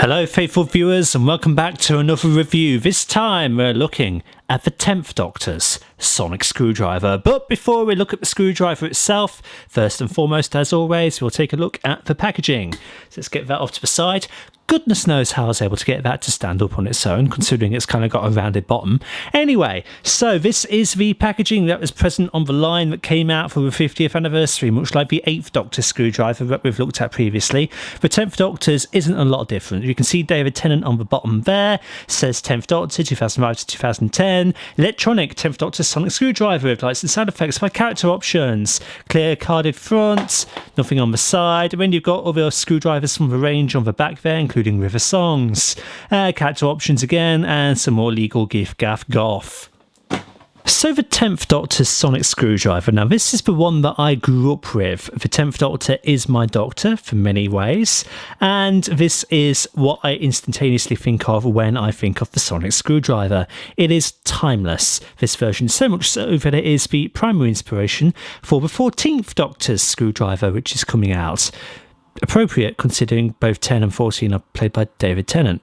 Hello faithful viewers and welcome back to another review. This time we're looking at the 10th Doctor's sonic screwdriver. But before we look at the screwdriver itself, first and foremost as always we'll take a look at the packaging. So let's get that off to the side. Goodness knows how I was able to get that to stand up on its own, considering it's kind of got a rounded bottom. Anyway, so this is the packaging that was present on the line that came out for the 50th anniversary, much like the 8th Doctor screwdriver that we've looked at previously. The 10th Doctor's isn't a lot different. You can see David Tennant on the bottom there, it says 10th Doctor 2005 to 2010, electronic 10th Doctor sonic screwdriver with lights and sound effects by character options, clear carded front, nothing on the side, and then you've got other screwdrivers from the range on the back there, including River Songs, character options again, and some more legal gif gaff goff. So the 10th Doctor's sonic screwdriver, now this is the one that I grew up with. The 10th Doctor is my Doctor for many ways, and this is what I instantaneously think of when I think of the sonic screwdriver. It is timeless, this version, so much so that it is the primary inspiration for the 14th Doctor's screwdriver, which is coming out. Appropriate considering both 10 and 14 are played by David Tennant.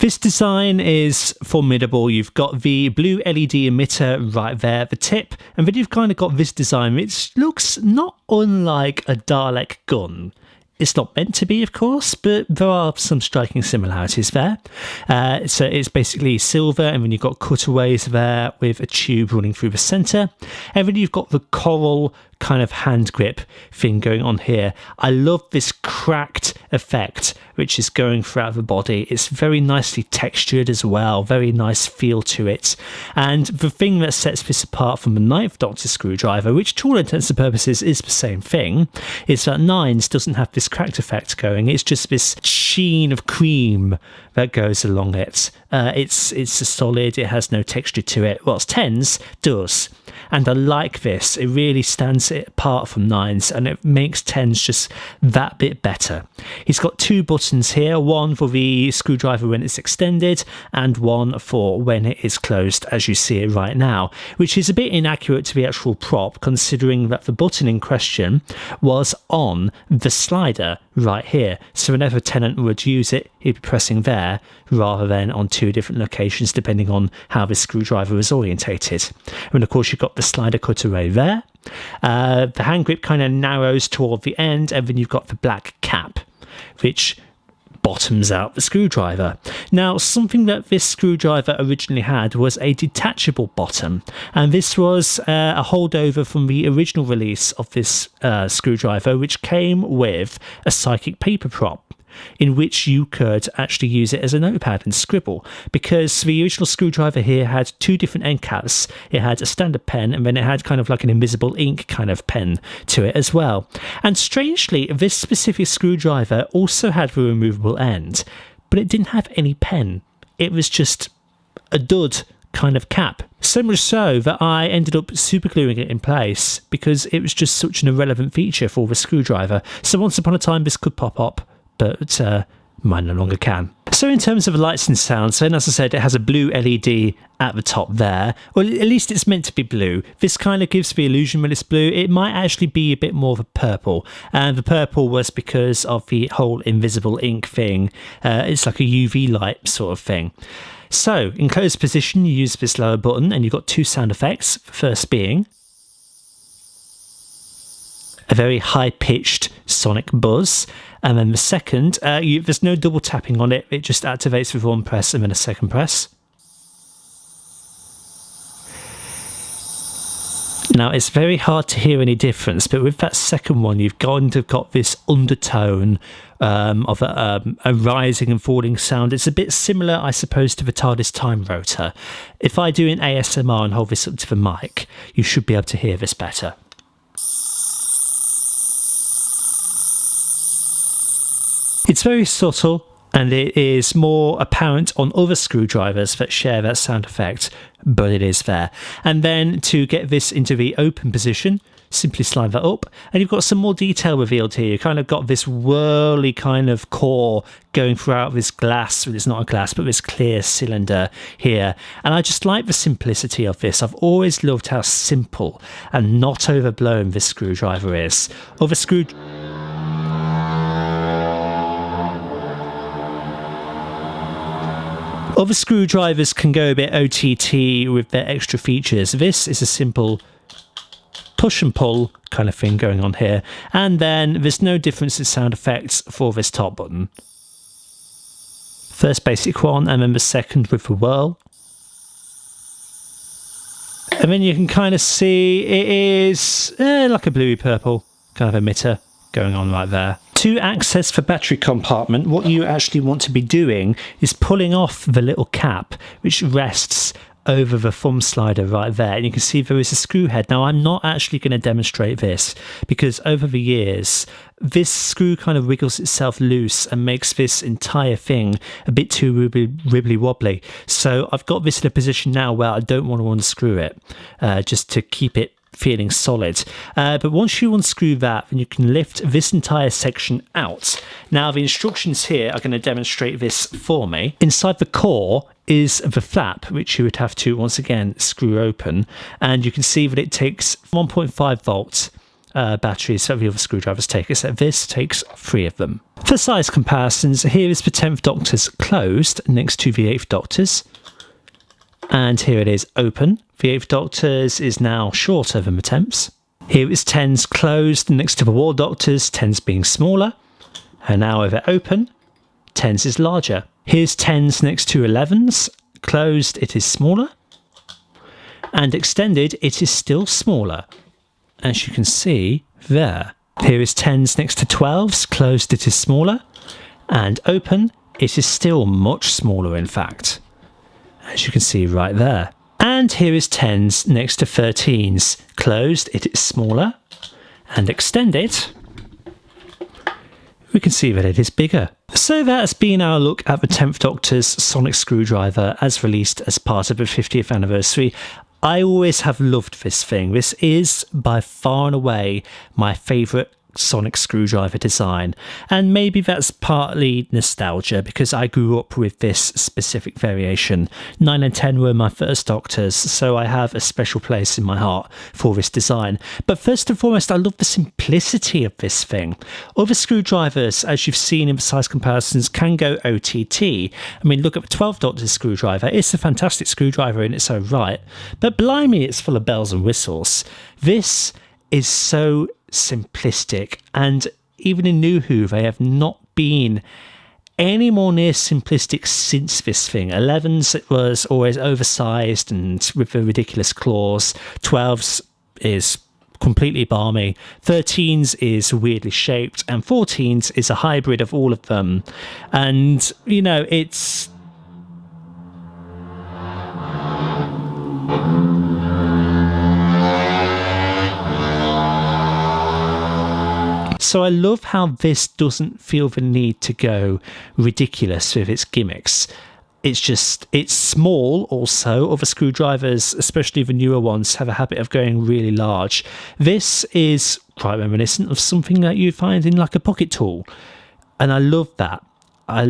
This design is formidable. You've got the blue LED emitter right there at the tip, and then you've kind of got this design which looks not unlike a Dalek gun. It's not meant to be, of course, but there are some striking similarities there. So it's basically silver, and then you've got cutaways there with a tube running through the centre. And then you've got the coral kind of hand grip thing going on here. I love this cracked effect which is going throughout the body. It's very nicely textured as well, very nice feel to it. And the thing that sets this apart from the 9th Doctor screwdriver, which to all intents and purposes is the same thing, is that 9's doesn't have this cracked effect going. It's just this sheen of cream that goes along it. It's a solid, it has no texture to it, whilst 10's does. And I like this. It really stands it apart from 9's, and it makes 10's just that bit better. He's got two buttons here, one for the screwdriver when it's extended and one for when it is closed, as you see it right now, which is a bit inaccurate to the actual prop, considering that the button in question was on the slider right here. So whenever Tennant would use it, he'd be pressing there rather than on two different locations depending on how the screwdriver is orientated. And of course you've got the slider cutaway there. The hand grip kind of narrows toward the end, and then you've got the black cap which bottoms out the screwdriver. Now, something that this screwdriver originally had was a detachable bottom, and this was a holdover from the original release of this screwdriver, which came with a psychic paper prop in which you could actually use it as a notepad and scribble, because the original screwdriver here had two different end caps. It had a standard pen, and then it had kind of like an invisible ink kind of pen to it as well. And strangely, this specific screwdriver also had the removable end, but it didn't have any pen. It was just a dud kind of cap. So much so that I ended up super gluing it in place because it was just such an irrelevant feature for the screwdriver. So once upon a time this could pop up, but mine no longer can. So in terms of lights and sounds, and as I said, it has a blue LED at the top there. Well, at least it's meant to be blue. This kind of gives the illusion when it's blue. It might actually be a bit more of a purple. And the purple was because of the whole invisible ink thing. It's like a UV light sort of thing. So in closed position, you use this lower button and you've got two sound effects. The first being a very high-pitched sonic buzz, and then the second, there's no double tapping on it, it just activates with one press and then a second press. Now, it's very hard to hear any difference, but with that second one, you've kind of got this undertone of a rising and falling sound. It's a bit similar, I suppose, to the TARDIS time rotor. If I do an ASMR and hold this up to the mic, you should be able to hear this better. It's very subtle, and it is more apparent on other screwdrivers that share that sound effect, but it is there. And then to get this into the open position, simply slide that up, and you've got some more detail revealed here. You kind of got this whirly kind of core going throughout this glass, well, it's not a glass, but this clear cylinder here. And I just like the simplicity of this. I've always loved how simple and not overblown this screwdriver is. Other Other screwdrivers can go a bit OTT with their extra features. This is a simple push and pull kind of thing going on here. And then there's no difference in sound effects for this top button. First basic one, and then the second with the whirl. And then you can kind of see it is like a bluey purple kind of emitter going on right there. To access the battery compartment, what you actually want to be doing is pulling off the little cap which rests over the thumb slider right there, and you can see there is a screw head. Now I'm not actually going to demonstrate this because over the years this screw kind of wiggles itself loose and makes this entire thing a bit too wibbly wobbly. So I've got this in a position now where I don't want to unscrew it, just to keep it feeling solid. But once you unscrew that, then you can lift this entire section out. Now the instructions here are going to demonstrate this for me. Inside the core is the flap, which you would have to once again screw open, and you can see that it takes 1.5 volt batteries that the other screwdrivers take, except this takes 3 of them. For size comparisons, here is the 10th Doctor's closed next to the 8th Doctor's, and here it is open. The 8th Doctor's is now shorter than the 10th's. Here is 10's closed next to the War Doctor's, 10's being smaller, and now with it open, 10's is larger. Here's 10's next to 11's, closed it is smaller, and extended it is still smaller, as you can see there. Here is 10's next to 12's, closed it is smaller, and open it is still much smaller in fact, as you can see right there. And here is 10's next to 13's, closed it is smaller, and extended we can see that it is bigger. So that's been our look at the 10th Doctor's sonic screwdriver as released as part of the 50th anniversary. I always have loved this thing. This is by far and away my favourite sonic screwdriver design, and maybe that's partly nostalgia because I grew up with this specific variation. 9 and 10 were my first Doctors, so I have a special place in my heart for this design. But first and foremost, I love the simplicity of this thing. Other screwdrivers, as you've seen in the size comparisons, can go OTT. I mean, look at the 12th Doctor's screwdriver. It's a fantastic screwdriver in its own right, but blimey, it's full of bells and whistles. This is so simplistic, and even in New Who they have not been any more near simplistic since this thing. 11's it was always oversized and with the ridiculous claws. 12's is completely balmy. 13's is weirdly shaped, and 14's is a hybrid of all of them. And you know, it's so I love how this doesn't feel the need to go ridiculous with its gimmicks. It's small also. Other screwdrivers, especially the newer ones, have a habit of going really large. This is quite reminiscent of something that you'd find in like a pocket tool. And I love that. I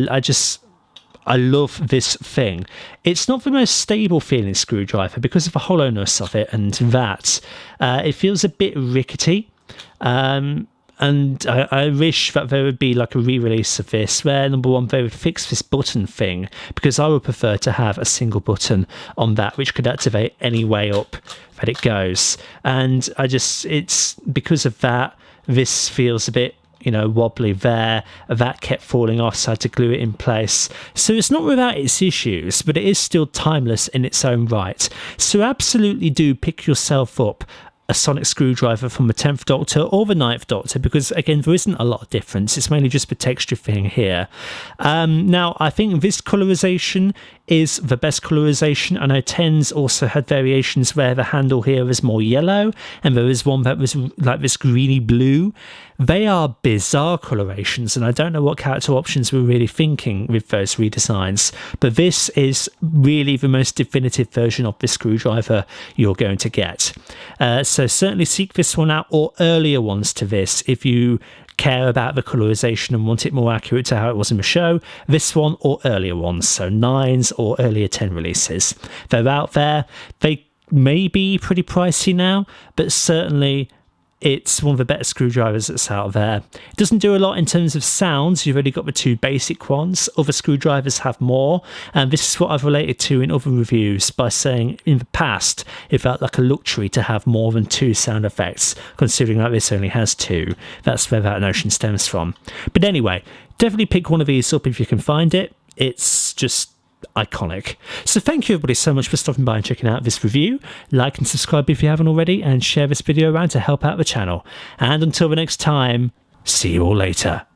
love this thing. It's not the most stable feeling screwdriver because of the hollowness of it and that. It feels a bit rickety. And I wish that there would be like a re-release of this where, number one, they would fix this button thing, because I would prefer to have a single button on that which could activate any way up that it goes. And it's because of that, this feels a bit, you know, wobbly there. That kept falling off, so I had to glue it in place. So it's not without its issues, but it is still timeless in its own right. So absolutely do pick yourself up a sonic screwdriver from the 10th Doctor or the 9th Doctor, because again there isn't a lot of difference. It's mainly just the texture thing here. Now I think this colorization is the best colorization. I know 10's also had variations where the handle here is more yellow and there is one that was like this greeny blue. They are bizarre colorations, and I don't know what character options we're really thinking with those redesigns, but this is really the most definitive version of this screwdriver you're going to get. So certainly seek this one out, or earlier ones to this, if you care about the colorization and want it more accurate to how it was in the show. This one or earlier ones, so 9's or earlier 10 releases. They're out there. They may be pretty pricey now, but certainly it's one of the better screwdrivers that's out there. It doesn't do a lot in terms of sounds. You've already got the two basic ones. Other screwdrivers have more, and this is what I've related to in other reviews by saying in the past it felt like a luxury to have more than 2 sound effects, considering that this only has 2. That's where that notion stems from. But anyway, definitely pick one of these up if you can find it. It's just iconic. So thank you everybody so much for stopping by and checking out this review. Like and subscribe if you haven't already, and share this video around to help out the channel. And until the next time, see you all later.